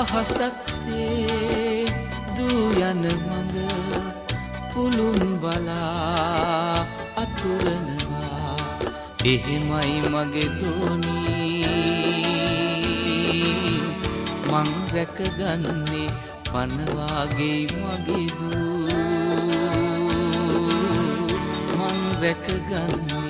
අහසක්සේ දූ යන මඟ පුළුන් බලා අතුරනවා එහෙමයි මගේ දෝනී මං රැකගන්නේ පනවාගේ මගේ දූ මං රැකගන්නේ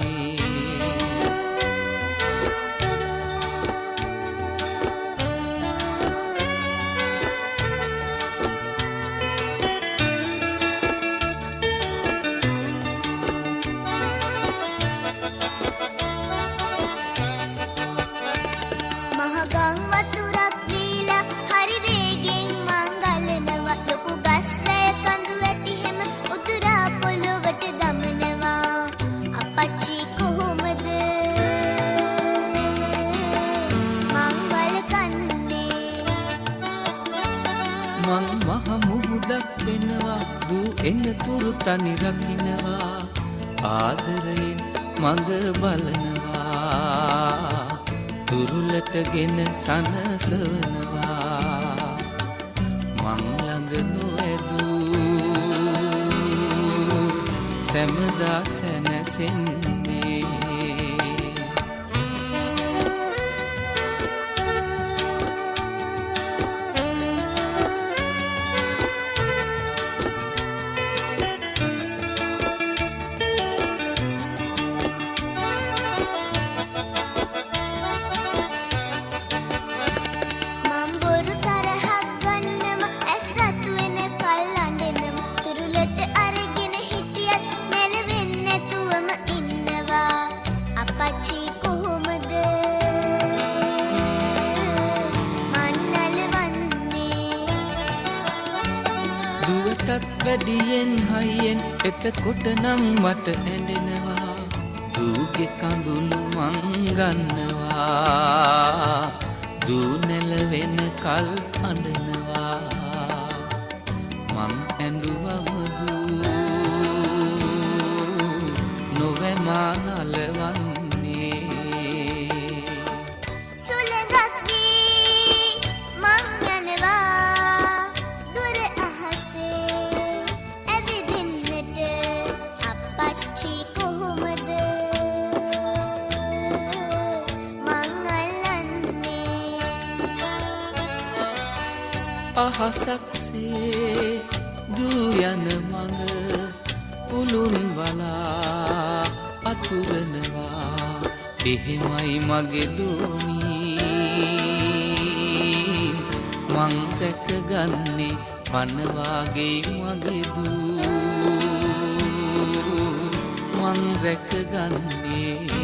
මං මහ මුහුදක් වෙනවා දූ එනතුරු තනි රකින්නවා ආදරයෙන් මඟ බලනවා තුරුලටගෙන සනසනවා මං ළඟ නොඇදූ සැමදා සැනසෙන්නේ දුවටත් වැඩියෙන් හයියෙන් එතකොට නම් මට ඇඬෙනවා දූගේ කඳුළු මං ගන්නවා දූ නැලවෙන කල් අඬනවා මං ඇඬුවම දූ නොවේ මා නලවන්නේ අහසක්සේ දූ යන මඟ පුළුන් බලා අතුරනවා එහෙමයි මගේ දෝනී මං රැකගන්නේ පනවාගේ මගේ දූ මං රැකගන්නේ